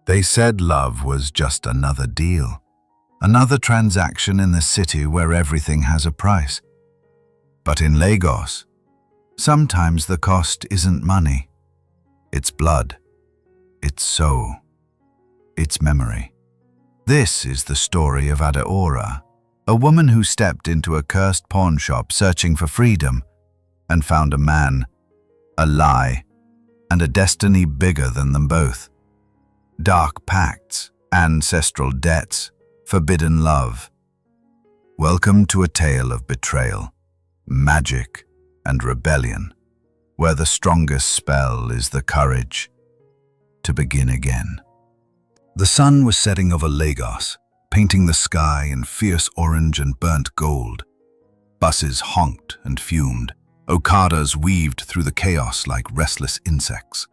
They said love was just another deal, another transaction in the city where everything has a price. But in Lagos, sometimes the cost isn't money. It's blood, it's soul, it's memory. This is the story of Adaora, a woman who stepped into a cursed pawn shop searching for freedom and found a man, a lie, and a destiny bigger than them both. Dark pacts, ancestral debts, forbidden love. Welcome to a tale of betrayal, magic, and rebellion, where the strongest spell is the courage to begin again. The sun was setting over Lagos, painting the sky in fierce orange and burnt gold. Buses honked and fumed. Okadas weaved through the chaos like restless insects.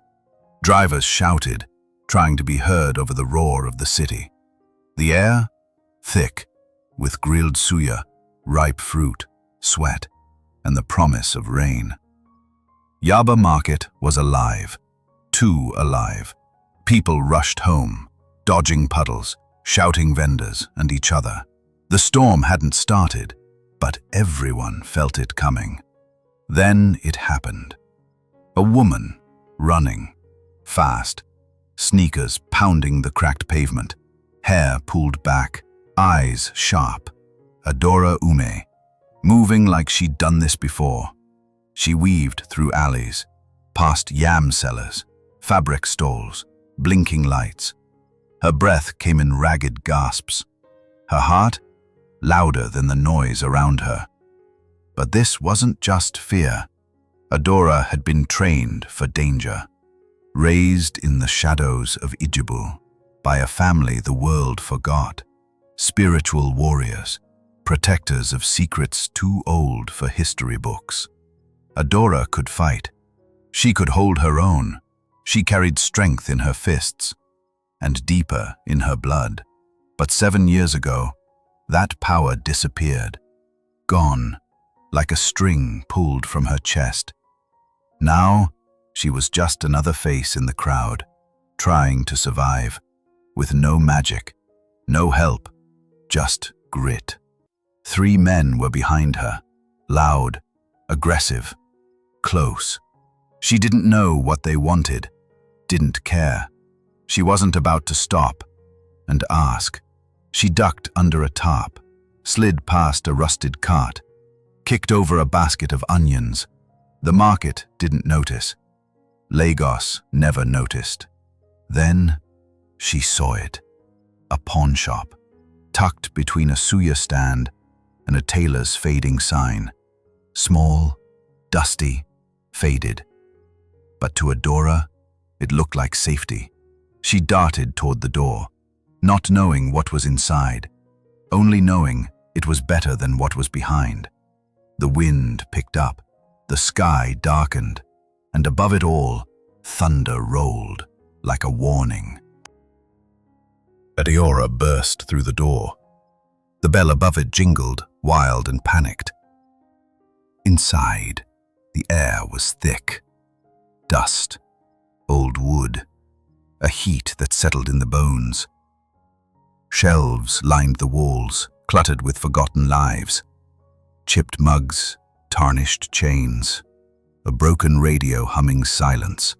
Drivers shouted, trying to be heard over the roar of the city. The air, thick, with grilled suya, ripe fruit, sweat, and the promise of rain. Yaba Market was alive, too alive. People rushed home, dodging puddles, shouting vendors and each other. The storm hadn't started, but everyone felt it coming. Then it happened. A woman, running, fast, sneakers pounding the cracked pavement, hair pulled back, eyes sharp. Adaora Ume, moving like she'd done this before. She weaved through alleys, past yam sellers, fabric stalls, blinking lights. Her breath came in ragged gasps. Her heart, louder than the noise around her. But this wasn't just fear. Adaora had been trained for danger. Raised in the shadows of Igbo, by a family the world forgot. Spiritual warriors, protectors of secrets too old for history books. Adaora could fight. She could hold her own. She carried strength in her fists, and deeper in her blood. But 7 years ago, that power disappeared. Gone, like a string pulled from her chest. Now, she was just another face in the crowd, trying to survive, with no magic, no help, just grit. 3 men were behind her, loud, aggressive, close. She didn't know what they wanted, didn't care. She wasn't about to stop and ask. She ducked under a tarp, slid past a rusted cart, kicked over a basket of onions. The market didn't notice. Lagos never noticed. Then she saw it. A pawn shop, tucked between a suya stand and a tailor's fading sign. Small, dusty, faded. But to Adaora, it looked like safety. She darted toward the door, not knowing what was inside, only knowing it was better than what was behind. The wind picked up, the sky darkened, and above it all, thunder rolled like a warning. Adaora burst through the door. The bell above it jingled, wild and panicked. Inside, the air was thick. Dust, old wood, a heat that settled in the bones. Shelves lined the walls, cluttered with forgotten lives. Chipped mugs, tarnished chains, a broken radio humming silence.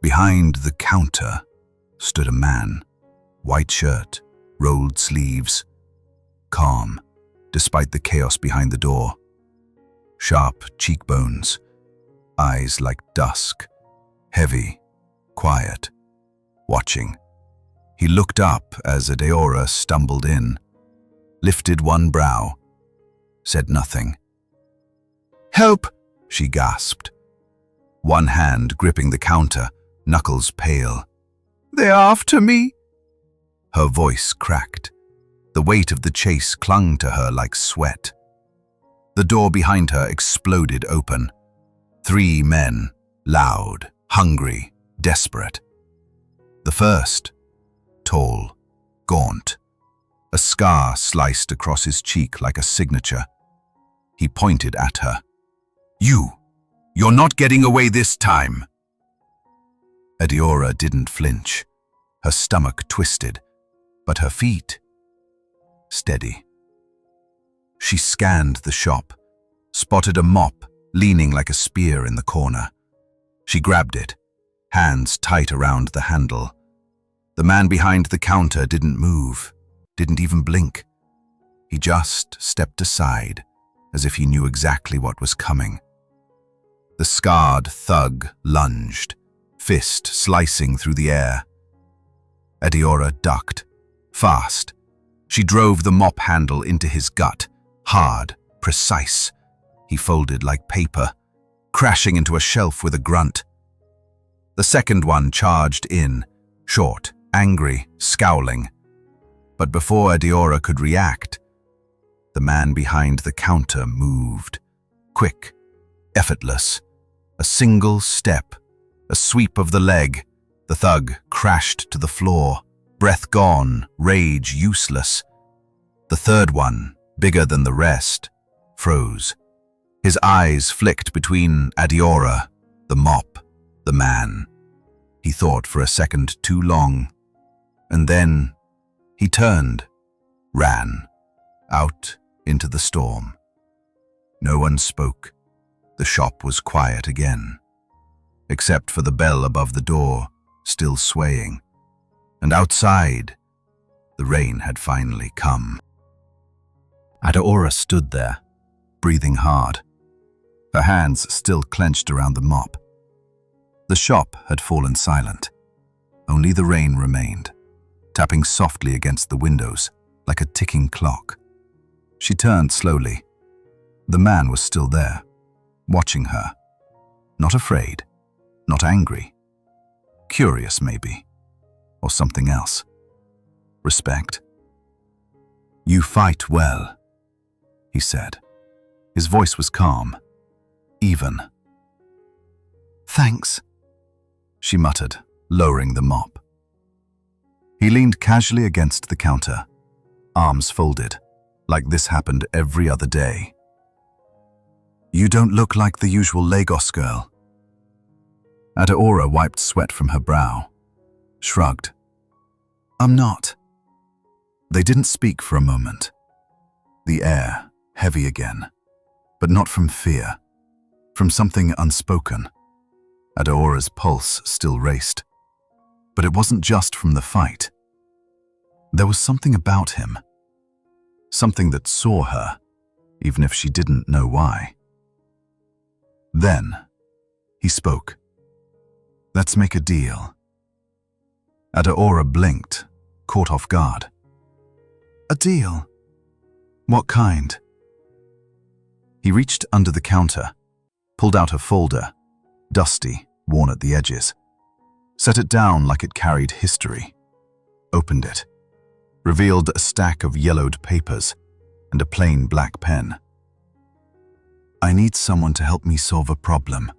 Behind the counter stood a man, white shirt, rolled sleeves, calm, despite the chaos behind the door. Sharp cheekbones, eyes like dusk, heavy, quiet, watching. He looked up as Adaora stumbled in, lifted one brow, said nothing. "Help!" she gasped, one hand gripping the counter, knuckles pale. "They're after me!" Her voice cracked. The weight of the chase clung to her like sweat. The door behind her exploded open. 3 men, loud, hungry, desperate. The first, tall, gaunt. A scar sliced across his cheek like a signature. He pointed at her. You're not getting away this time." Adaora didn't flinch. her stomach twisted, but her feet steady. She scanned the shop, spotted a mop leaning like a spear in the corner. She grabbed it, hands tight around the handle. The man behind the counter didn't move, didn't even blink. He just stepped aside, as if he knew exactly what was coming. The scarred thug lunged, fist slicing through the air. Adaora ducked, fast. She drove the mop handle into his gut, hard, precise. He folded like paper, crashing into a shelf with a grunt. The second one charged in, short, angry, scowling. But before Adaora could react, the man behind the counter moved. Quick, effortless. A single step, a sweep of the leg. The thug crashed to the floor, breath gone, rage useless. The third one, bigger than the rest, froze. His eyes flicked between Adaora, the mop, the man. He thought for a second too long, and then he turned, ran, out into the storm. No one spoke. The shop was quiet again, except for the bell above the door, still swaying. And outside, the rain had finally come. Adaora stood there, breathing hard, her hands still clenched around the mop. The shop had fallen silent. Only the rain remained, tapping softly against the windows like a ticking clock. She turned slowly. The man was still there, watching her. Not afraid, not angry. Curious, maybe. Or something else. Respect. "You fight well," he said. His voice was calm, even. "Thanks," she muttered, lowering the mop. He leaned casually against the counter, arms folded, like this happened every other day. "You don't look like the usual Lagos girl." Adaora wiped sweat from her brow, shrugged. "I'm not." They didn't speak for a moment. The air, heavy again, but not from fear, from something unspoken. Adaora's pulse still raced. But it wasn't just from the fight. There was something about him, something that saw her, even if she didn't know why. Then, he spoke. "Let's make a deal." Adaora blinked, caught off guard. "A deal? What kind?" He reached under the counter, pulled out a folder, dusty, worn at the edges, set it down like it carried history, opened it, revealed a stack of yellowed papers and a plain black pen. "I need someone to help me solve a problem,"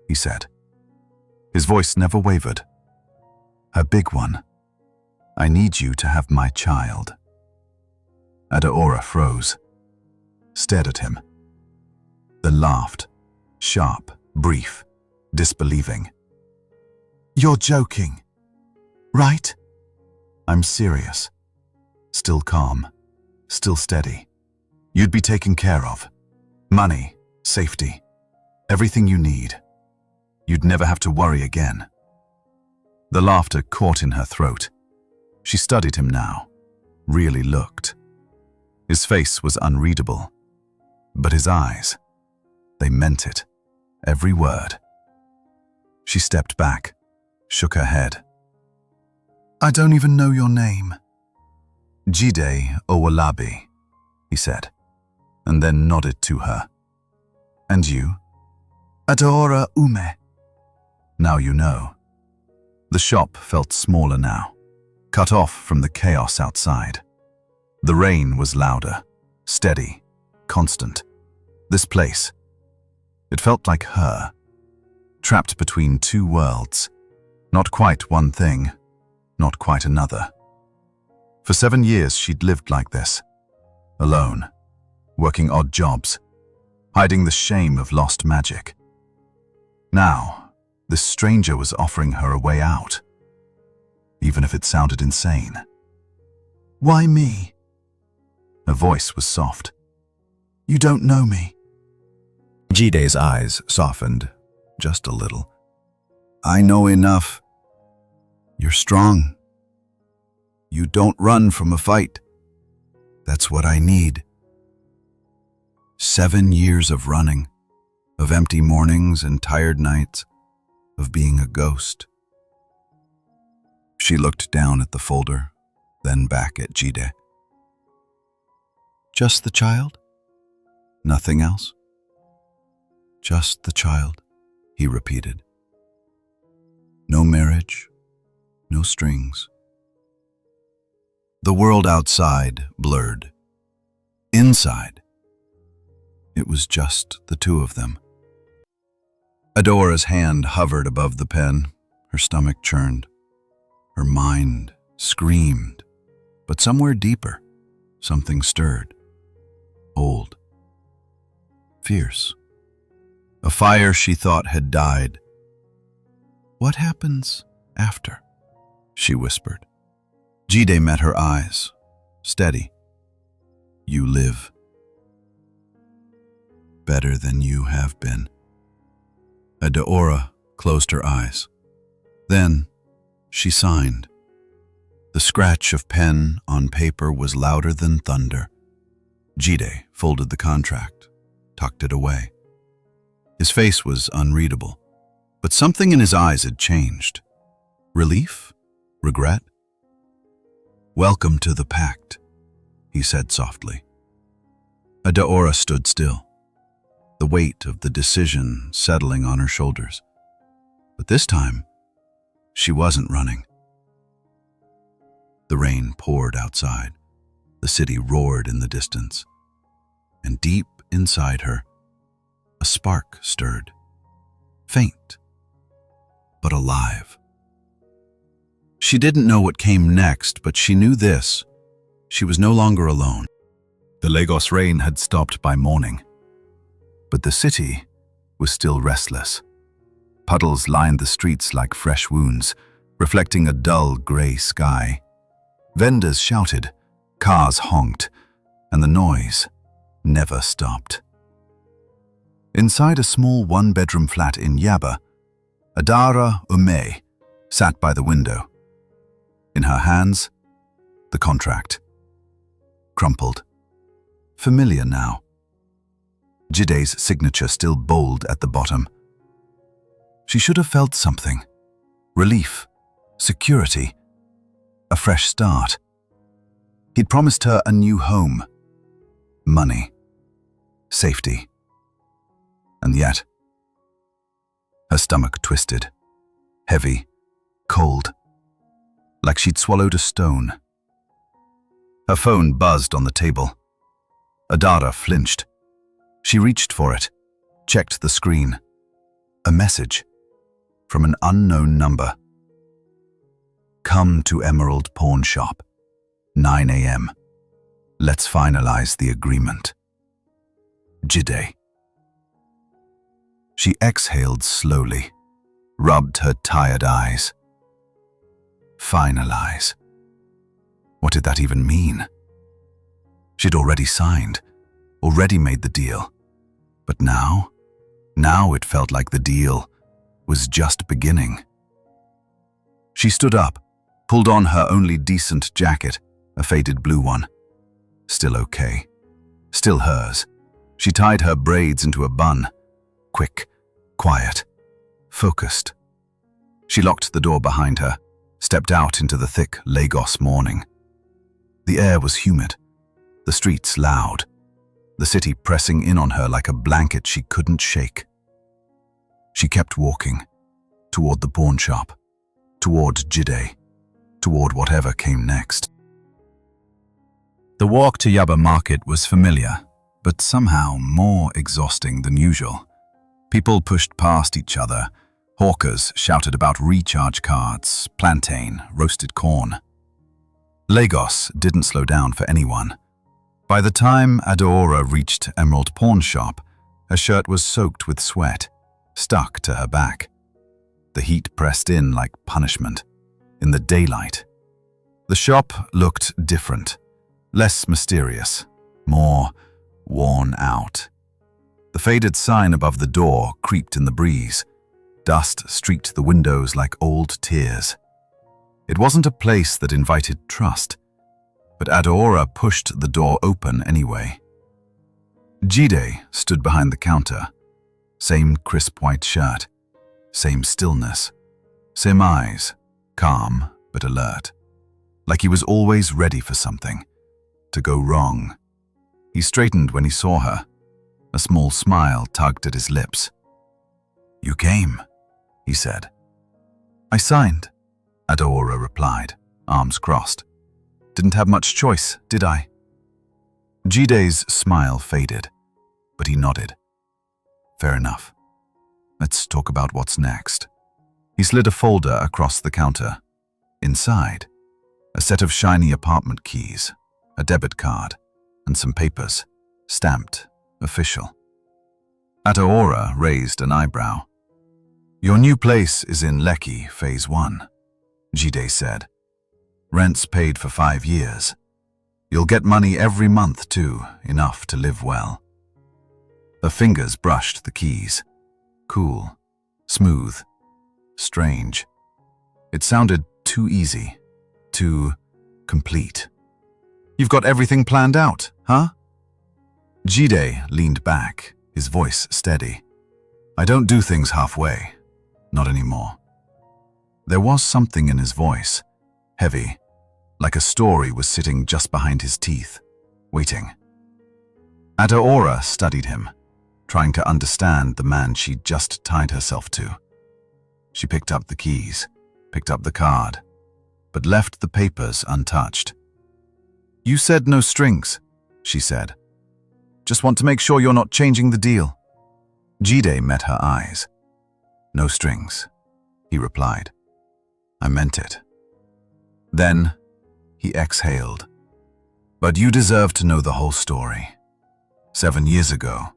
he said. His voice never wavered. "A big one. I need you to have my child." Adaora froze, stared at him, then laughed, sharp, brief, disbelieving. "You're joking, right?" "I'm serious." Still calm, still steady. "You'd be taken care of. Money, safety, everything you need. You'd never have to worry again." The laughter caught in her throat. She studied him now, really looked. His face was unreadable, but his eyes, they meant it, every word. She stepped back, shook her head. "I don't even know your name." "Jide Owolabi," he said, and then nodded to her. "And you?" "Adaora Ume." "Now you know." The shop felt smaller now, cut off from the chaos outside. The rain was louder, steady, constant. This place, it felt like her, trapped between two worlds. Not quite one thing, not quite another. For 7 years she'd lived like this, alone, working odd jobs, hiding the shame of lost magic. Now, this stranger was offering her a way out. even if it sounded insane. "Why me?" Her voice was soft. "You don't know me." Jide's eyes softened, just a little. "I know enough. You're strong. You don't run from a fight. That's what I need." 7 years of running, of empty mornings and tired nights, of being a ghost. She looked down at the folder, then back at Jide. "Just the child? Nothing else?" "Just the child," he repeated. "No marriage, no strings." The world outside blurred. Inside, it was just the two of them. Adora's hand hovered above the pen. Her stomach churned. Her mind screamed. But somewhere deeper, something stirred. Old. Fierce. A fire she thought had died. "What happens after?" she whispered. Jide met her eyes, steady. "You live. Better than you have been." Adaora closed her eyes. Then she signed. The scratch of pen on paper was louder than thunder. Jide folded the contract, tucked it away. His face was unreadable, but something in his eyes had changed. Relief? Regret? "Welcome to the pact," he said softly. Adaora stood still, the weight of the decision settling on her shoulders. But this time, she wasn't running. The rain poured outside. The city roared in the distance. And deep inside her, a spark stirred. Faint, but alive. She didn't know what came next, but she knew this. She was no longer alone. The Lagos rain had stopped by morning. But the city was still restless. Puddles lined the streets like fresh wounds, reflecting a dull gray sky. Vendors shouted, cars honked, and the noise never stopped. Inside a small one-bedroom flat in Yaba, Adaora Ume sat by the window. In her hands, the contract. Crumpled. Familiar now. Jide's signature still bold at the bottom. She should have felt something. Relief. Security. A fresh start. He'd promised her a new home. Money. Safety. And yet, her stomach twisted. Heavy. Cold. Like she'd swallowed a stone. Her phone buzzed on the table. Adaora flinched. She reached for it, checked the screen. A message from an unknown number. "Come to Emerald Pawn Shop, 9 a.m. Let's finalize the agreement. Jide." She exhaled slowly, rubbed her tired eyes. Finalize. What did that even mean? She'd already signed, already made the deal. But now it felt like the deal was just beginning. She stood up, pulled on her only decent jacket, a faded blue one. Still okay. Still hers. She tied her braids into a bun. Quick, quiet, focused. She locked the door behind her, stepped out into the thick Lagos morning. The air was humid, the streets loud, the city pressing in on her like a blanket she couldn't shake. She kept walking, toward the pawn shop, toward Jide, toward whatever came next. The walk to Yaba Market was familiar, but somehow more exhausting than usual. People pushed past each other. Hawkers shouted about recharge cards, plantain, roasted corn. Lagos didn't slow down for anyone. By the time Adaora reached Emerald Pawn Shop, her shirt was soaked with sweat, stuck to her back. The heat pressed in like punishment. in the daylight. The shop looked different, less mysterious, more worn out. The faded sign above the door creaked in the breeze. Dust streaked the windows like old tears. It wasn't a place that invited trust, but Adaora pushed the door open anyway. Jide stood behind the counter. Same crisp white shirt, same stillness, same eyes, calm but alert, like he was always ready for something to go wrong. He straightened when he saw her. A small smile tugged at his lips. "You came," he said. "I signed," Adaora replied, arms crossed. "Didn't have much choice, did I?" Jide's smile faded, but he nodded. "Fair enough. Let's talk about what's next." He slid a folder across the counter. Inside, a set of shiny apartment keys, a debit card, and some papers, stamped official. Adaora raised an eyebrow. "Your new place is in Lekki, Phase 1, Jide said. "Rent's paid for 5 years. You'll get money every month too, enough to live well." Her fingers brushed the keys. Cool, smooth, strange. It sounded too easy, too complete. "You've got everything planned out, huh?" Jide leaned back, his voice steady. "I don't do things halfway. Not anymore." There was something in his voice, heavy, like a story was sitting just behind his teeth, waiting. Adaora studied him, trying to understand the man she'd just tied herself to. She picked up the keys, picked up the card, but left the papers untouched. "You said no strings," she said. "Just want to make sure you're not changing the deal." Jide met her eyes. "No strings," he replied. "I meant it." Then he exhaled. "But you deserve to know the whole story. 7 years ago,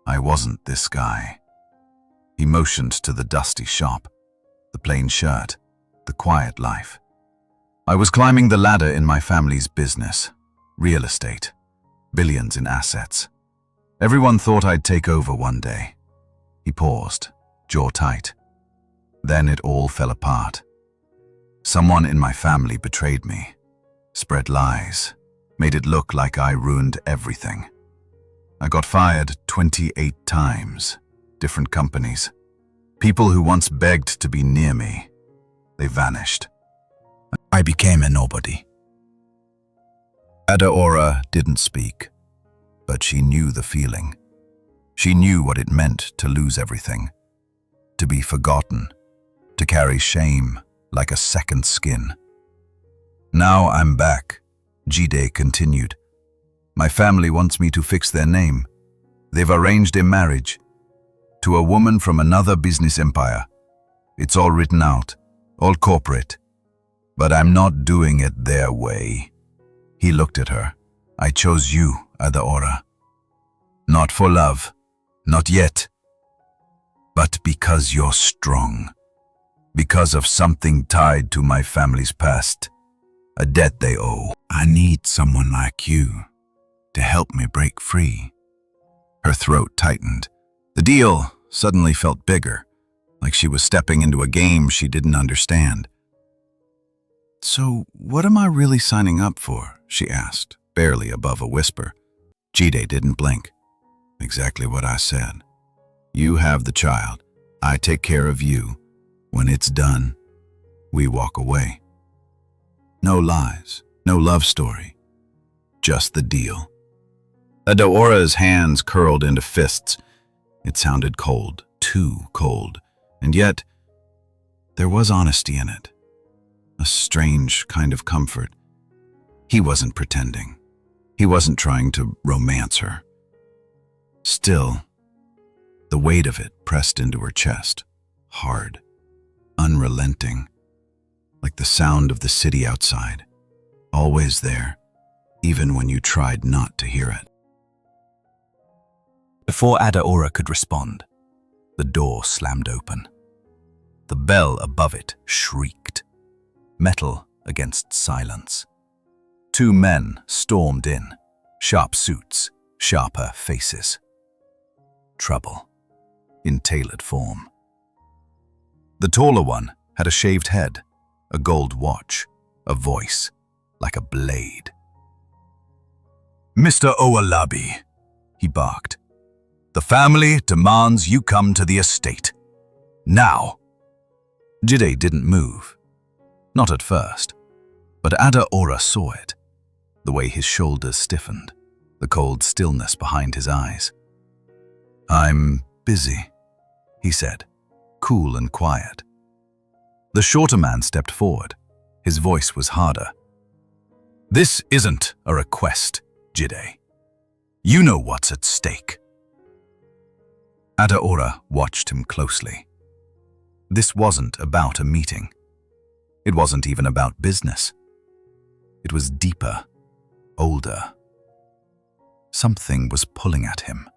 I wasn't this guy." He motioned to the dusty shop, the plain shirt, the quiet life. "I was climbing the ladder in my family's business, real estate, billions in assets. Everyone thought I'd take over one day." He paused, jaw tight. "Then it all fell apart. Someone in my family betrayed me, spread lies, made it look like I ruined everything. I got fired 28 times, different companies. People who once begged to be near me, they vanished. I became a nobody." Adaora didn't speak, but she knew the feeling. She knew what it meant to lose everything, to be forgotten, to carry shame like a second skin. "Now I'm back," Jide continued. "My family wants me to fix their name. They've arranged a marriage to a woman from another business empire. It's all written out, all corporate. But I'm not doing it their way." He looked at her. "I chose you, Adaora. Not for love, not yet. But because you're strong. Because of something tied to my family's past. A debt they owe. I need someone like you to help me break free." Her throat tightened. The deal suddenly felt bigger, like she was stepping into a game she didn't understand. "So what am I really signing up for?" she asked, barely above a whisper. Jide didn't blink. "Exactly what I said. You have the child. I take care of you. When it's done, we walk away. No lies, no love story. Just the deal." Adaora's hands curled into fists. It sounded cold, too cold, and yet there was honesty in it. A strange kind of comfort. He wasn't pretending. He wasn't trying to romance her. Still, the weight of it pressed into her chest, hard, unrelenting, like the sound of the city outside, always there, even when you tried not to hear it. Before Adaora could respond, the door slammed open. The bell above it shrieked. metal against silence. Two men stormed in, sharp suits, sharper faces. Trouble, in tailored form. The taller one had a shaved head, a gold watch, a voice like a blade. "Mr. Owolabi," he barked, "the family demands you come to the estate. Now." Jide didn't move. Not at first, but Adaora saw it. The way his shoulders stiffened, the cold stillness behind his eyes. "I'm busy," he said, cool and quiet. The shorter man stepped forward. His voice was harder. "This isn't a request, Jide. You know what's at stake." Adaora watched him closely. This wasn't about a meeting. It wasn't even about business. It was deeper, older. Something was pulling at him.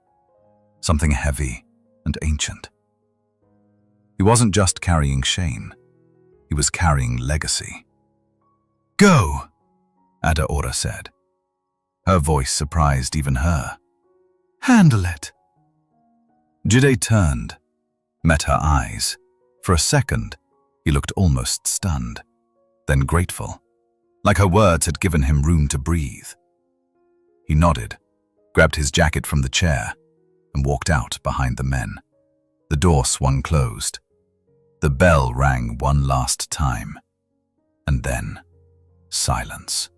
Something heavy and ancient. He wasn't just carrying shame. He was carrying legacy. "Go," Adaora said. Her voice surprised even her. "Handle it." Jide turned, met her eyes. For a second, he looked almost stunned, then grateful, like her words had given him room to breathe. He nodded, grabbed his jacket from the chair, and walked out behind the men. The door swung closed. The bell rang one last time, and then silence.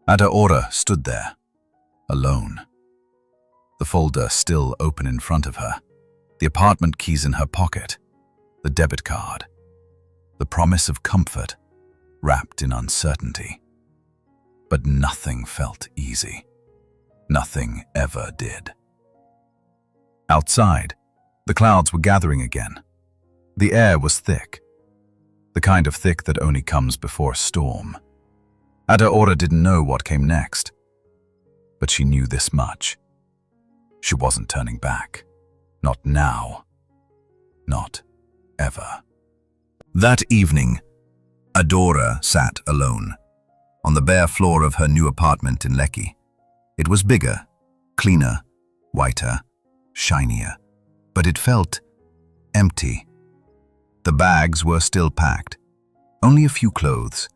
Adaora stood there, alone. The folder still open in front of her, the apartment keys in her pocket, the debit card, the promise of comfort wrapped in uncertainty. But nothing felt easy. Nothing ever did. Outside, the clouds were gathering again. The air was thick, the kind of thick that only comes before a storm. Adaora didn't know what came next, but she knew this much. She wasn't turning back. Not now. Not ever. That evening, Adaora sat alone, on the bare floor of her new apartment in Lekki. It was bigger, cleaner, whiter, shinier, but it felt empty. The bags were still packed, only a few clothes,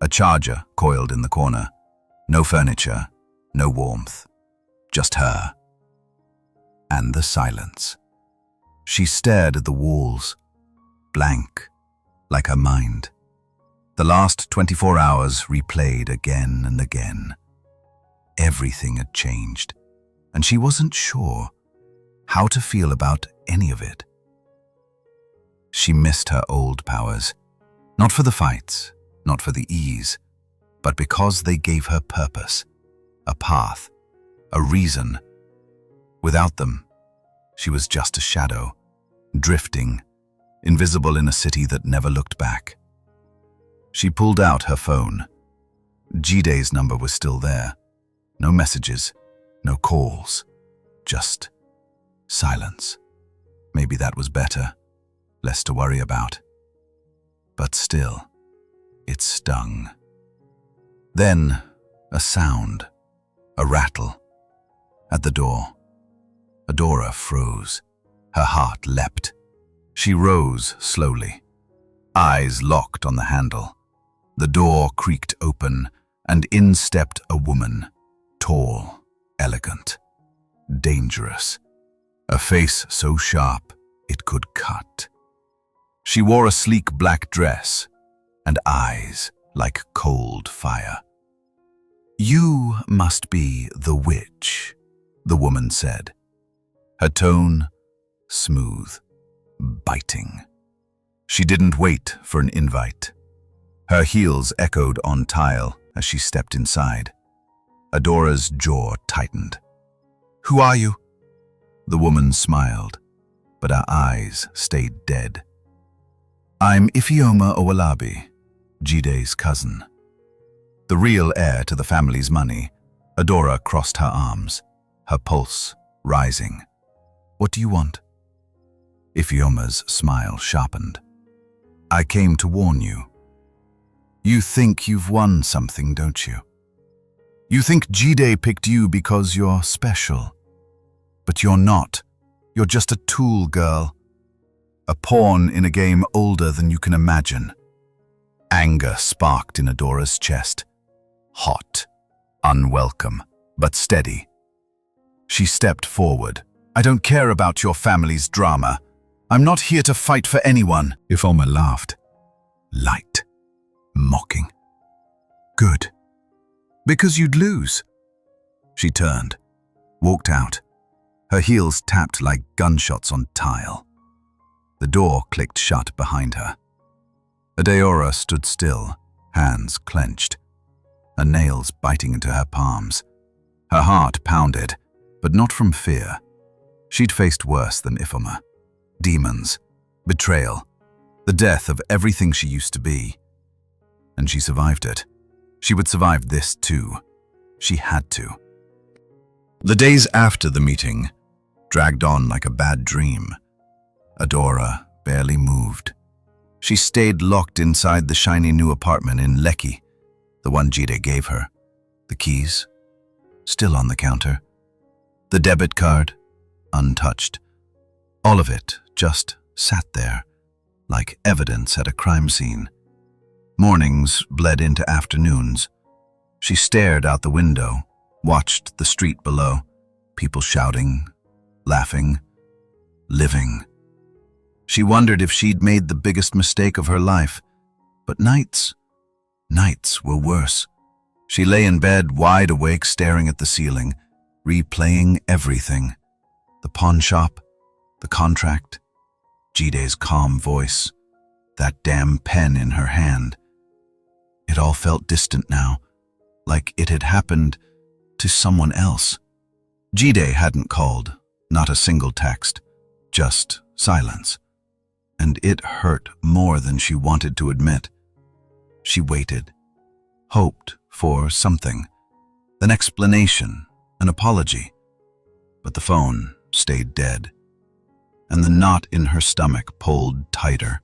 a charger coiled in the corner, no furniture, no warmth, just her. And the silence. She stared at the walls, blank, like her mind. The last 24 hours replayed again and again. Everything had changed, and she wasn't sure how to feel about any of it. She missed her old powers, not for the fights, not for the ease, but because they gave her purpose, a path, a reason. Without them, she was just a shadow, drifting, invisible in a city that never looked back. She pulled out her phone. Jide's number was still there. No messages, no calls, just silence. Maybe that was better, less to worry about. But still, it stung. Then, a sound, a rattle. At the door, Adaora froze. Her heart leapt. She rose slowly, eyes locked on the handle. The door creaked open, and in stepped a woman, tall, elegant, dangerous, a face so sharp it could cut. She wore a sleek black dress and eyes like cold fire. "You must be the witch," the woman said. Her tone, smooth, biting. She didn't wait for an invite. Her heels echoed on tile as she stepped inside. Adora's jaw tightened. "Who are you?" The woman smiled, but her eyes stayed dead. "I'm Ifeoma Owolabi, Jide's cousin." The real heir to the family's money, Adaora crossed her arms, her pulse rising. "What do you want?" Ifeoma's smile sharpened. "I came to warn you," You think you've won something, don't you? You think Jide picked you because you're special. But you're not. You're just a tool, girl. A pawn in a game older than you can imagine. Anger sparked in Adora's chest. Hot, unwelcome, but steady. She stepped forward. I don't care about your family's drama. I'm not here to fight for anyone. Ifoma laughed. Light. Mocking. Good. Because you'd lose. She turned. Walked out. Her heels tapped like gunshots on tile. The door clicked shut behind her. Adaora stood still, hands clenched, her nails biting into her palms. Her heart pounded, but not from fear. She'd faced worse than Ifoma. Demons, betrayal, the death of everything she used to be. And she survived it. She would survive this too. She had to. The days after the meeting dragged on like a bad dream. Adaora barely moved. She stayed locked inside the shiny new apartment in Lekki, the one Jide gave her. The keys, still on the counter. The debit card, untouched. All of it just sat there, like evidence at a crime scene. Mornings bled into afternoons. She stared out the window, watched the street below, people shouting, laughing, living. She wondered if she'd made the biggest mistake of her life. But nights were worse. She lay in bed, wide awake, staring at the ceiling, replaying everything. The pawn shop, the contract, Jide's calm voice, that damn pen in her hand. It all felt distant now, like it had happened to someone else. Jide hadn't called, not a single text, just silence. And it hurt more than she wanted to admit. She waited, hoped for something, an explanation, an apology. But the phone stayed dead, and the knot in her stomach pulled tighter.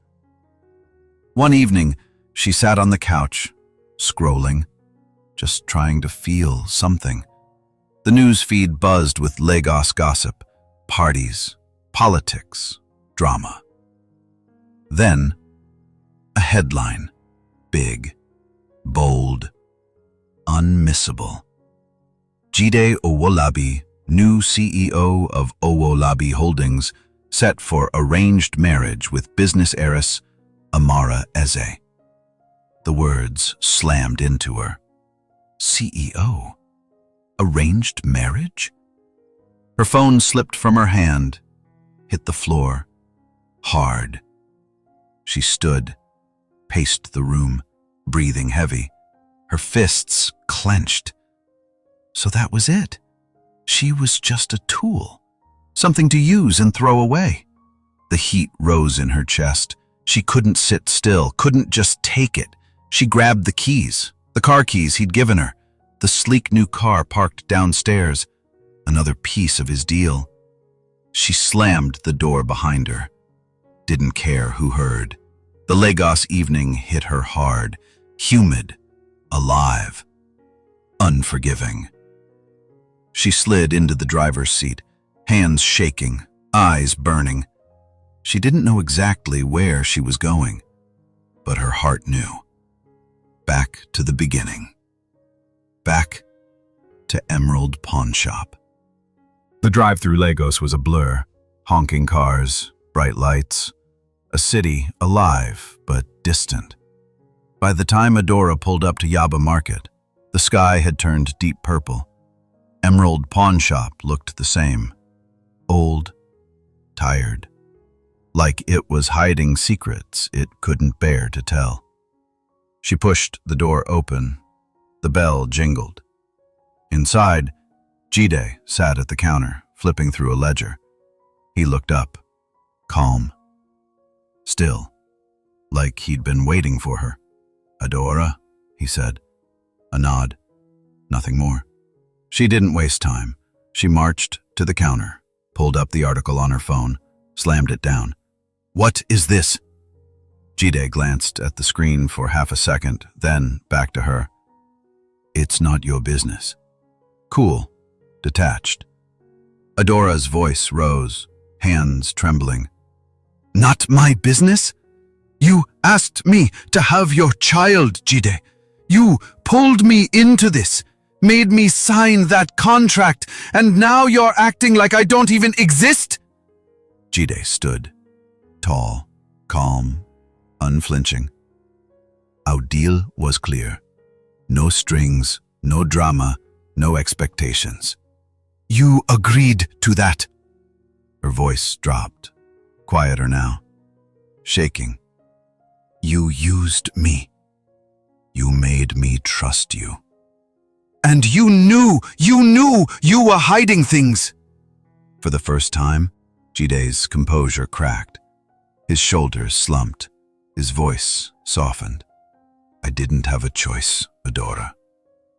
One evening, she sat on the couch, scrolling, just trying to feel something. The news feed buzzed with Lagos gossip, parties, politics, drama. Then, a headline, big, bold, unmissable. Jide Owolabi, new CEO of Owolabi Holdings, set for arranged marriage with business heiress Amara Eze. The words slammed into her. CEO? Arranged marriage? Her phone slipped from her hand, hit the floor, hard. She stood, paced the room, breathing heavy, her fists clenched. So that was it. She was just a tool, something to use and throw away. The heat rose in her chest. She couldn't sit still, couldn't just take it. She grabbed the keys, the car keys he'd given her, the sleek new car parked downstairs, another piece of his deal. She slammed the door behind her. Didn't care who heard. The Lagos evening hit her hard, humid, alive, unforgiving. She slid into the driver's seat, hands shaking, eyes burning. She didn't know exactly where she was going, but her heart knew. Back to the beginning. Back to Emerald Pawn Shop. The drive through Lagos was a blur. Honking cars, bright lights. A city alive but distant. By the time Adaora pulled up to Yaba Market, the sky had turned deep purple. Emerald Pawn Shop looked the same. Old, tired. Like it was hiding secrets it couldn't bear to tell. She pushed the door open. The bell jingled. Inside, Jide sat at the counter, flipping through a ledger. He looked up, calm. Still, like he'd been waiting for her. Adaora, he said. A nod. Nothing more. She didn't waste time. She marched to the counter, pulled up the article on her phone, slammed it down. What is this? Jide glanced at the screen for half a second, then back to her. It's not your business. Cool. Detached. Adora's voice rose, hands trembling. Not my business? You asked me to have your child, Jide. You pulled me into this, made me sign that contract, and now you're acting like I don't even exist? Jide stood, tall, calm, unflinching. Our deal was clear. No strings, no drama, no expectations. You agreed to that. Her voice dropped, quieter now, shaking. You used me. You made me trust you. And you knew you were hiding things. For the first time, Jide's composure cracked. His shoulders slumped. His voice softened. I didn't have a choice, Adaora.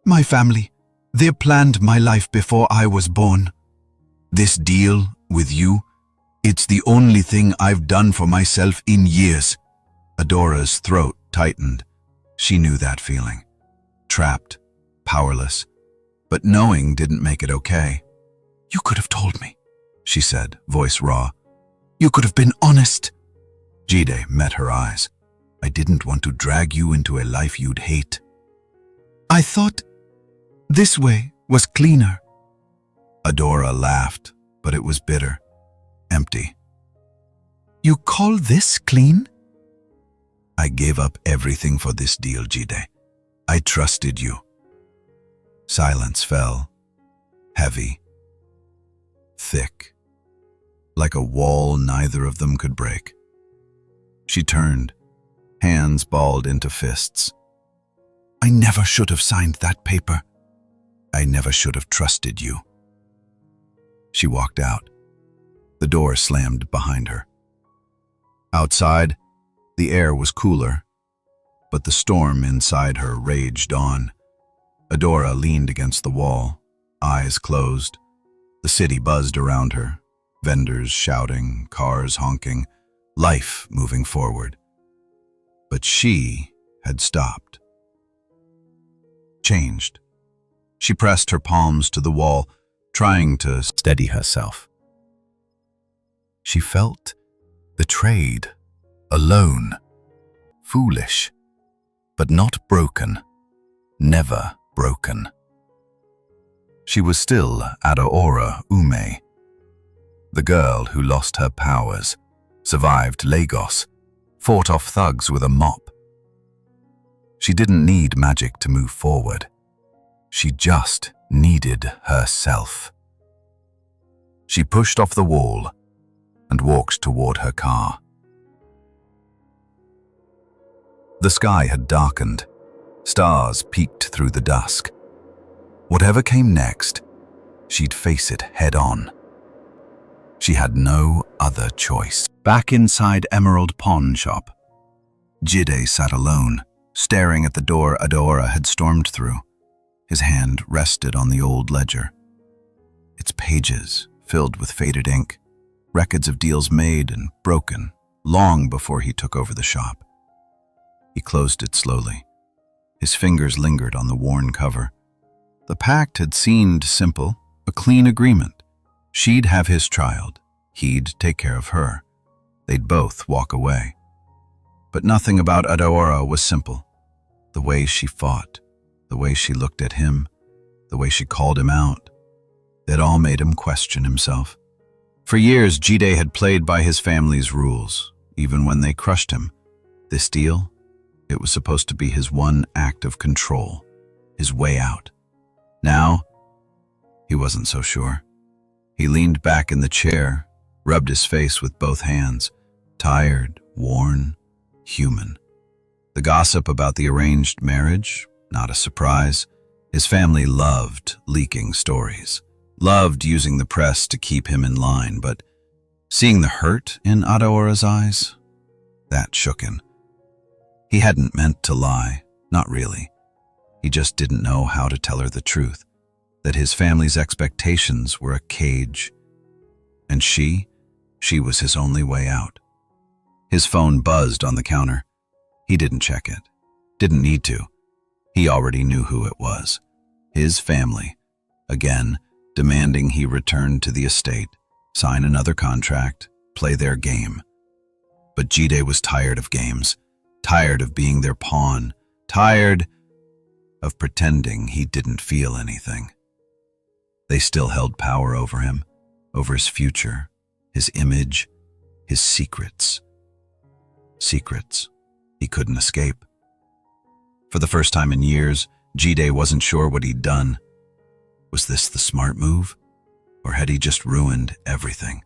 My family, they planned my life before I was born. This deal with you, it's the only thing I've done for myself in years. Adora's throat tightened. She knew that feeling. Trapped, powerless. But knowing didn't make it okay. You could have told me, she said, voice raw. You could have been honest. Jide met her eyes. I didn't want to drag you into a life you'd hate. I thought this way was cleaner. Adaora laughed, but it was bitter, empty. You call this clean? I gave up everything for this deal, Jide. I trusted you. Silence fell, heavy, thick, like a wall neither of them could break. She turned, hands balled into fists. I never should have signed that paper. I never should have trusted you. She walked out. The door slammed behind her. Outside, the air was cooler, but the storm inside her raged on. Adaora leaned against the wall, eyes closed. The city buzzed around her, vendors shouting, cars honking, life moving forward. But she had stopped. Changed. She pressed her palms to the wall, trying to steady herself. She felt betrayed, alone, foolish, but not broken, never broken. She was still Adaora Ume, the girl who lost her powers, survived Lagos, fought off thugs with a mop. She didn't need magic to move forward. She just needed herself. She pushed off the wall and walked toward her car. The sky had darkened. Stars peeked through the dusk. Whatever came next, she'd face it head-on. She had no other choice. Back inside Emerald Pawn Shop, Jide sat alone, staring at the door Adaora had stormed through. His hand rested on the old ledger. Its pages filled with faded ink, records of deals made and broken long before he took over the shop. He closed it slowly. His fingers lingered on the worn cover. The pact had seemed simple, a clean agreement. She'd have his child. He'd take care of her. They'd both walk away. But nothing about Adaora was simple. The way she fought, the way she looked at him, the way she called him out, it all made him question himself. For years, Jide had played by his family's rules, even when they crushed him. This deal, it was supposed to be his one act of control, his way out. Now, he wasn't so sure. He leaned back in the chair, rubbed his face with both hands, tired, worn, human. The gossip about the arranged marriage, not a surprise. His family loved leaking stories, loved using the press to keep him in line, but seeing the hurt in Adaora's eyes, that shook him. He hadn't meant to lie, not really. He just didn't know how to tell her the truth, that his family's expectations were a cage, and she was his only way out. His phone buzzed on the counter. He didn't check it. Didn't need to. He already knew who it was. His family. Again, demanding he return to the estate, sign another contract, play their game. But Jide was tired of games, tired of being their pawn, tired of pretending he didn't feel anything. They still held power over him, over his future, his image, his secrets. Secrets he couldn't escape. For the first time in years, Jide wasn't sure what he'd done. Was this the smart move? Or had he just ruined everything?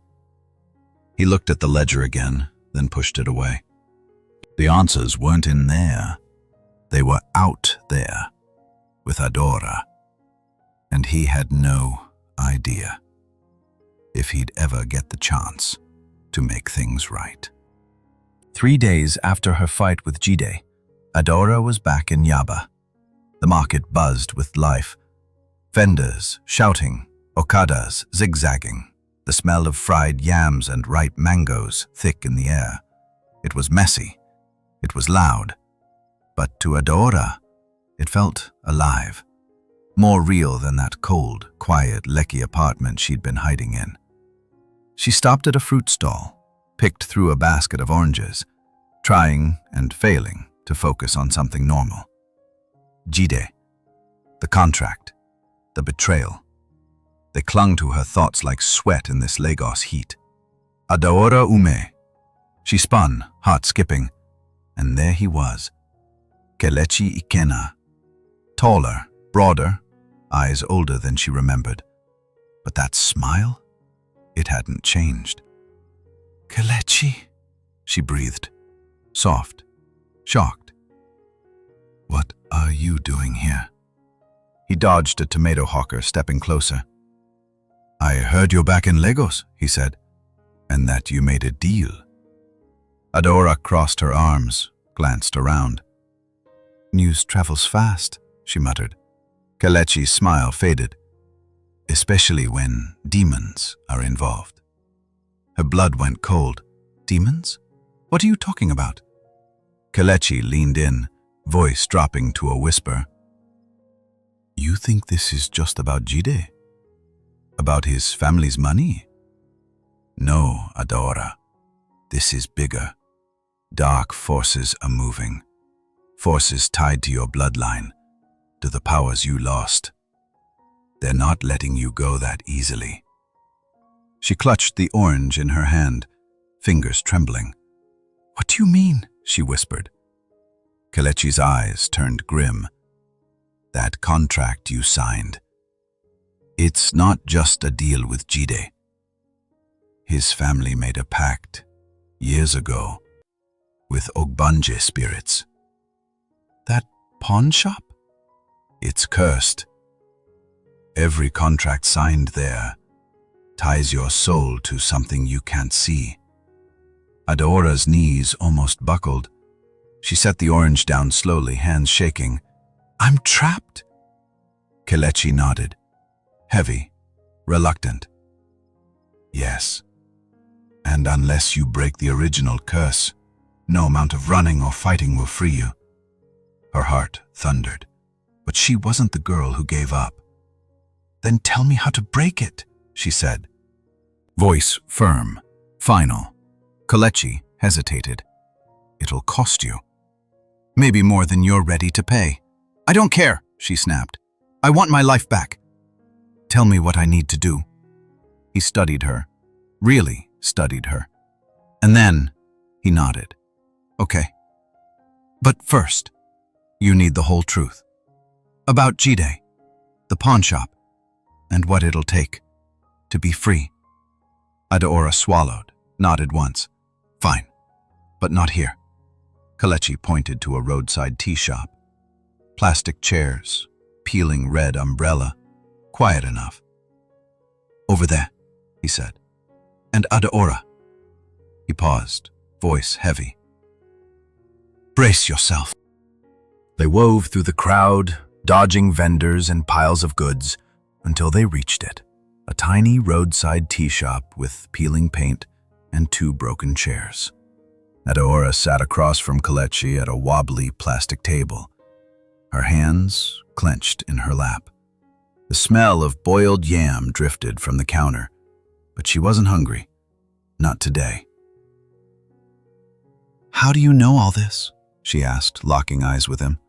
He looked at the ledger again, then pushed it away. The answers weren't in there. They were out there, with Adaora. And he had no idea if he'd ever get the chance to make things right. 3 days after her fight with Jide, Adaora was back in Yaba. The market buzzed with life. Vendors shouting, okadas zigzagging, the smell of fried yams and ripe mangoes thick in the air. It was messy. It was loud. But to Adaora, it felt alive. More real than that cold, quiet, lecky apartment she'd been hiding in. She stopped at a fruit stall, picked through a basket of oranges, trying and failing to focus on something normal. Jide, the contract, the betrayal. They clung to her thoughts like sweat in this Lagos heat. Adaora ume. She spun, heart skipping, and there he was. Kelechi Ikena. Taller, broader, eyes older than she remembered. But that smile? It hadn't changed. Kelechi, she breathed, soft, shocked. What are you doing here? He dodged a tomato hawker, stepping closer. I heard you're back in Lagos, he said, and that you made a deal. Adaora crossed her arms, glanced around. News travels fast, she muttered. Kelechi's smile faded, especially when demons are involved. Her blood went cold. Demons? What are you talking about? Kelechi leaned in, voice dropping to a whisper. You think this is just about Jide? About his family's money? No, Adaora. This is bigger. Dark forces are moving. Forces tied to your bloodline, to the powers you lost. They're not letting you go that easily. She clutched the orange in her hand, fingers trembling. What do you mean? She whispered. Kelechi's eyes turned grim. That contract you signed. It's not just a deal with Jide. His family made a pact, years ago, with Ogbanje spirits. That pawn shop? It's cursed. Every contract signed there ties your soul to something you can't see. Adaora's knees almost buckled. She set the orange down slowly, hands shaking. I'm trapped? Kelechi nodded, heavy, reluctant. Yes. And unless you break the original curse, no amount of running or fighting will free you. Her heart thundered, but she wasn't the girl who gave up. Then tell me how to break it, she said. Voice firm, final. Kelechi hesitated. It'll cost you. Maybe more than you're ready to pay. I don't care, she snapped. I want my life back. Tell me what I need to do. He studied her, really studied her. And then he nodded. Okay. But first, you need the whole truth. About Jide, the pawn shop, and what it'll take to be free. Adaora swallowed, nodded once. Fine, but not here. Kelechi pointed to a roadside tea shop. Plastic chairs, peeling red umbrella, quiet enough. Over there, he said. And Adaora. He paused, voice heavy. Brace yourself. They wove through the crowd, dodging vendors and piles of goods, until they reached it. A tiny roadside tea shop with peeling paint and 2 broken chairs. Adaora sat across from Kelechi at a wobbly plastic table, her hands clenched in her lap. The smell of boiled yam drifted from the counter, but she wasn't hungry. Not today. "How do you know all this?" she asked, locking eyes with him.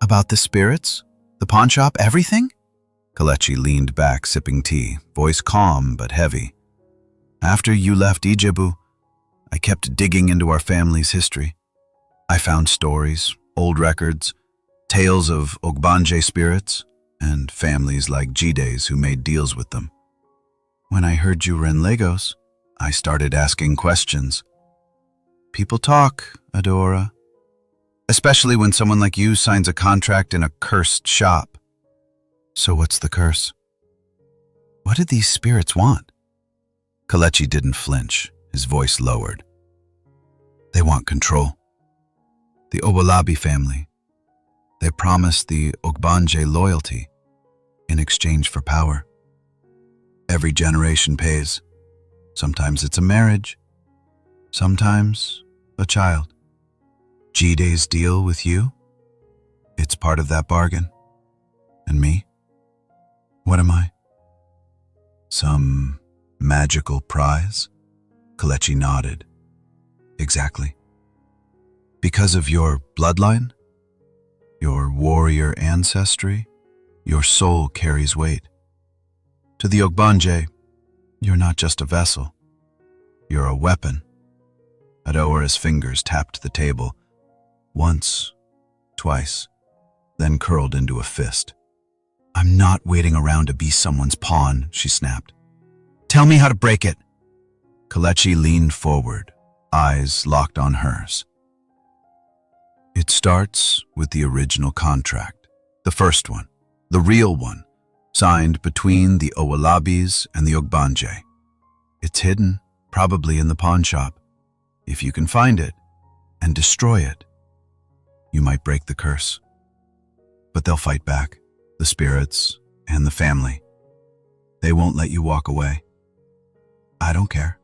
"About the spirits? The pawn shop? Everything?" Kelechi leaned back, sipping tea, voice calm but heavy. "After you left Ijebu, I kept digging into our family's history. I found stories, old records, tales of Ogbanje spirits, and families like Jide's who made deals with them. When I heard you were in Lagos, I started asking questions. People talk, Adaora. Especially when someone like you signs a contract in a cursed shop. So what's the curse? What did these spirits want?" Kelechi didn't flinch, his voice lowered. "They want control. The Owolabi family. They promised the Ogbanje loyalty in exchange for power. Every generation pays. Sometimes it's a marriage, sometimes a child. Jide's deal with you? It's part of that bargain. And me? What am I? Some magical prize?" Kelechi nodded. "Exactly. Because of your bloodline, your warrior ancestry, your soul carries weight. To the Ogbanje, you're not just a vessel. You're a weapon." Adaora's fingers tapped the table, once, twice, then curled into a fist. "I'm not waiting around to be someone's pawn," she snapped. "Tell me how to break it." Kelechi leaned forward, eyes locked on hers. "It starts with the original contract, the first one, the real one, signed between the Owolabis and the Ogbanje. It's hidden, probably in the pawn shop. If you can find it and destroy it, you might break the curse. But they'll fight back, the spirits and the family. They won't let you walk away. I don't care.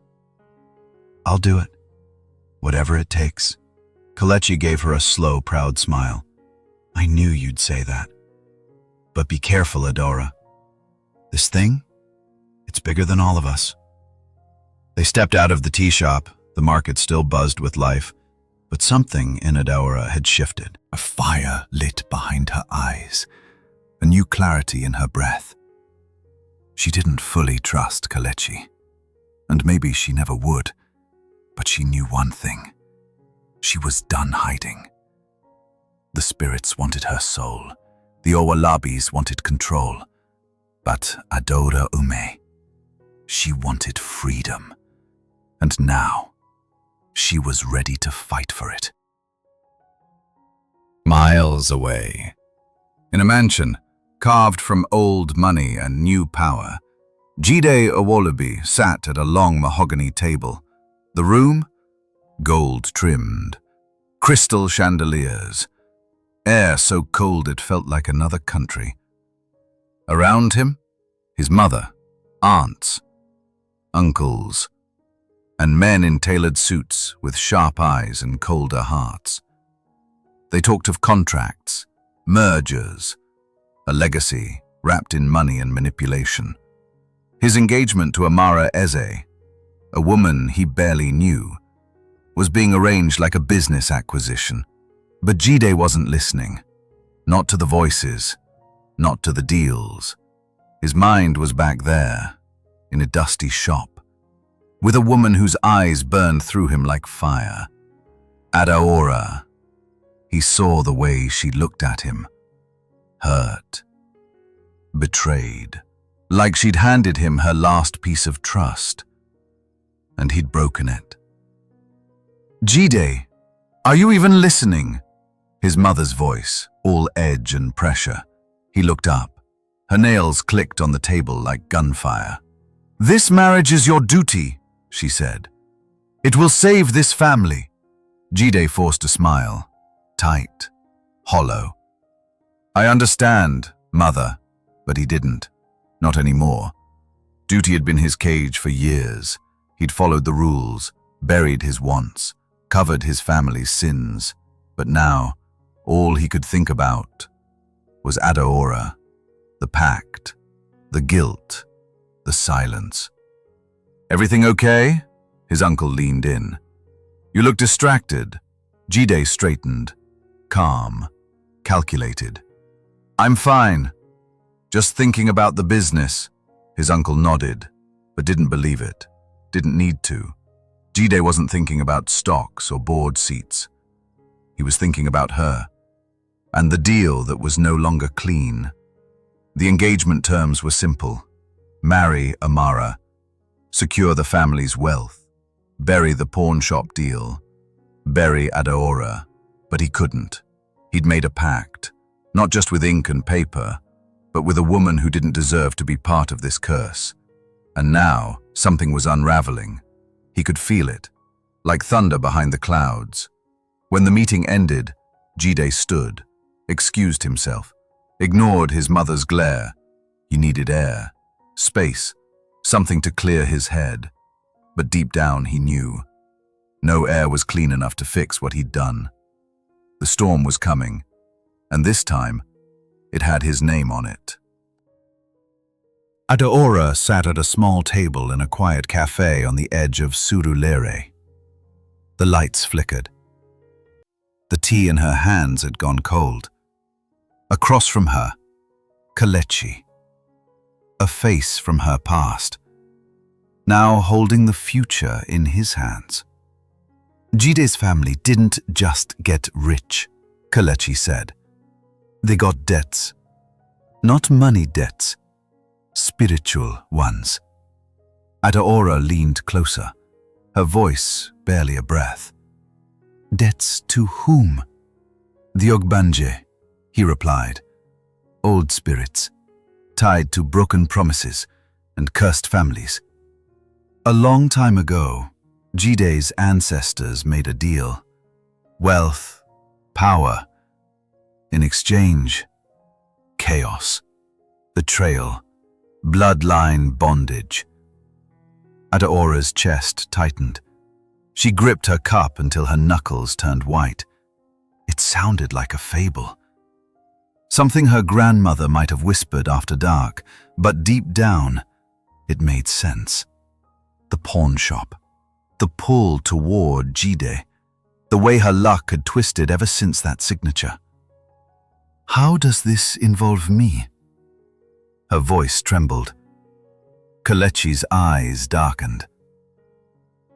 I'll do it, whatever it takes." Kelechi gave her a slow, proud smile. "I knew you'd say that. But be careful, Adaora. This thing, it's bigger than all of us." They stepped out of the tea shop. The market still buzzed with life, but something in Adaora had shifted. A fire lit behind her eyes, a new clarity in her breath. She didn't fully trust Kelechi, and maybe she never would, but she knew one thing. She was done hiding. The spirits wanted her soul. The Owolabis wanted control. But Adaora Ume, she wanted freedom. And now, she was ready to fight for it. Miles away, in a mansion carved from old money and new power, Jide Owolabi sat at a long mahogany table. The room? Gold-trimmed, crystal chandeliers, air so cold it felt like another country. Around him, his mother, aunts, uncles, and men in tailored suits with sharp eyes and colder hearts. They talked of contracts, mergers, a legacy wrapped in money and manipulation. His engagement to Amara Eze, a woman he barely knew, was being arranged like a business acquisition. But Jide wasn't listening. Not to the voices, not to the deals. His mind was back there, in a dusty shop, with a woman whose eyes burned through him like fire. Adaora. He saw the way she looked at him. Hurt. Betrayed. Like she'd handed him her last piece of trust. And he'd broken it. "Jide, are you even listening?" His mother's voice, all edge and pressure. He looked up. Her nails clicked on the table like gunfire. "This marriage is your duty," she said. "It will save this family." Jide forced a smile, tight, hollow. "I understand, mother," but he didn't. Not anymore. Duty had been his cage for years. He'd followed the rules, buried his wants, covered his family's sins, but now all he could think about was Adaora, the pact, the guilt, the silence. "Everything okay?" His uncle leaned in. "You look distracted." Jide straightened, calm, calculated. "I'm fine. Just thinking about the business." His uncle nodded, but didn't believe it, didn't need to. Jide wasn't thinking about stocks or board seats. He was thinking about her, and the deal that was no longer clean. The engagement terms were simple. Marry Amara, secure the family's wealth, bury the pawn shop deal, bury Adaora, but he couldn't. He'd made a pact, not just with ink and paper, but with a woman who didn't deserve to be part of this curse. And now, something was unraveling. He could feel it, like thunder behind the clouds. When the meeting ended, Jide stood, excused himself, ignored his mother's glare. He needed air, space, something to clear his head. But deep down he knew. No air was clean enough to fix what he'd done. The storm was coming, and this time, it had his name on it. Adaora sat at a small table in a quiet cafe on the edge of Surulere. The lights flickered. The tea in her hands had gone cold. Across from her, Kelechi, a face from her past, now holding the future in his hands. Jide's family didn't just get rich, Kelechi said. They got debts. Not money debts, spiritual ones. Adaora leaned closer, her voice barely a breath. Debts to whom? The Ogbanje, he replied. Old spirits, tied to broken promises and cursed families. A long time ago, Jide's ancestors made a deal. Wealth, power. In exchange, chaos, betrayal, bloodline bondage. Adaora's chest tightened. She gripped her cup until her knuckles turned white. It sounded like a fable. Something her grandmother might have whispered after dark, but deep down, it made sense. The pawn shop, the pull toward Jide, the way her luck had twisted ever since that signature. How does this involve me? Her voice trembled. Kelechi's eyes darkened.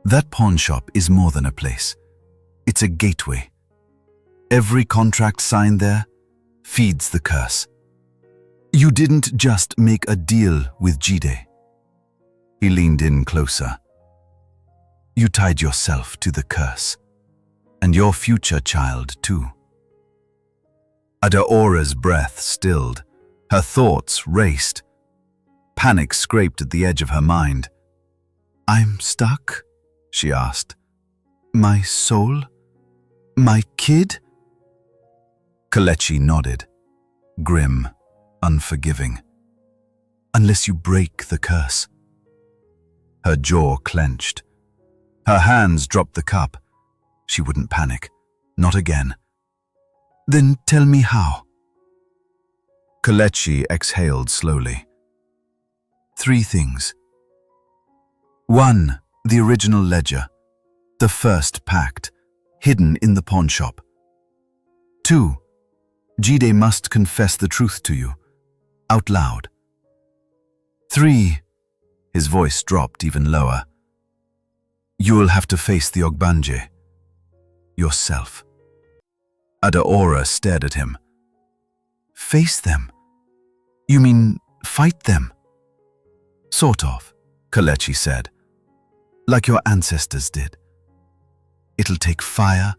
That pawn shop is more than a place. It's a gateway. Every contract signed there feeds the curse. You didn't just make a deal with Jide. He leaned in closer. You tied yourself to the curse, and your future child too. Adaora's breath stilled. Her thoughts raced. Panic scraped at the edge of her mind. I'm stuck? She asked. My soul? My kid? Kelechi nodded, grim, unforgiving. Unless you break the curse. Her jaw clenched. Her hands dropped the cup. She wouldn't panic. Not again. Then tell me how. Kelechi exhaled slowly. 3 things. 1, the original ledger, the first pact, hidden in the pawn shop. 2, Jide must confess the truth to you, out loud. 3, his voice dropped even lower. You'll have to face the Ogbanje, yourself. Adaora stared at him. Face them? You mean fight them? Sort of, Kelechi said. Like your ancestors did. It'll take fire,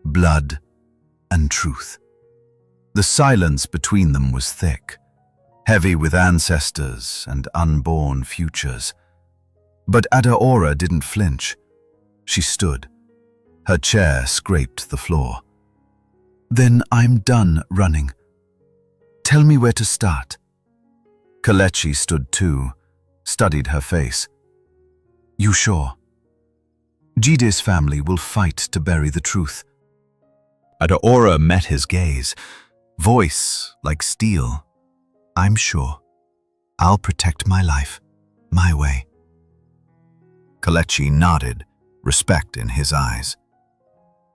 blood, and truth. The silence between them was thick, heavy with ancestors and unborn futures. But Adaora didn't flinch. She stood. Her chair scraped the floor. Then I'm done running. Tell me where to start. Kelechi stood too, studied her face. You sure? Jide's family will fight to bury the truth. Adaora met his gaze, voice like steel. I'm sure. I'll protect my life, my way. Kelechi nodded, respect in his eyes.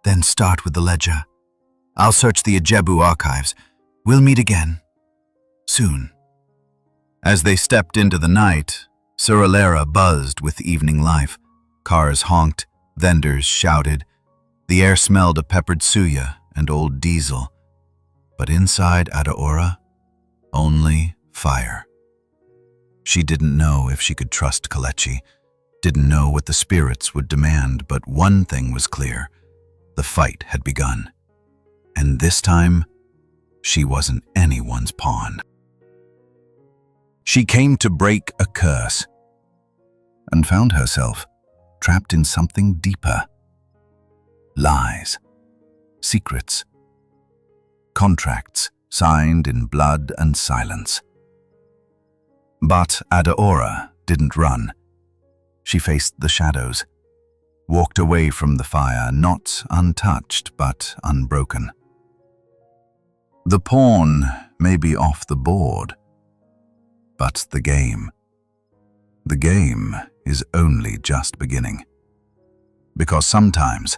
Then start with the ledger. I'll search the Ijebu archives. We'll meet again. Soon. As they stepped into the night, Suralera buzzed with evening life. Cars honked, vendors shouted. The air smelled of peppered suya and old diesel. But inside Adaora, only fire. She didn't know if she could trust Kelechi, didn't know what the spirits would demand, but one thing was clear. The fight had begun. And this time, she wasn't anyone's pawn. She came to break a curse and found herself trapped in something deeper. Lies, secrets, contracts signed in blood and silence. But Adaora didn't run. She faced the shadows, walked away from the fire, not untouched but unbroken. The pawn may be off the board, but the game is only just beginning. Because sometimes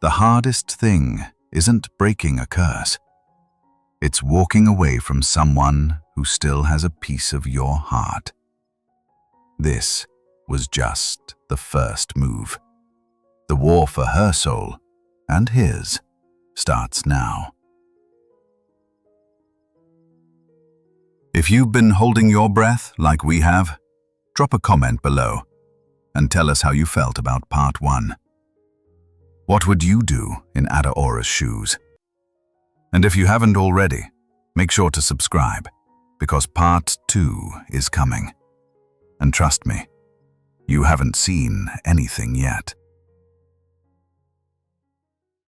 the hardest thing isn't breaking a curse. It's walking away from someone who still has a piece of your heart. This was just the first move. The war for her soul and his starts now. If you've been holding your breath like we have, drop a comment below and tell us how you felt about part 1. What would you do in Adaora's shoes? And if you haven't already, make sure to subscribe, because part 2 is coming. And trust me, you haven't seen anything yet.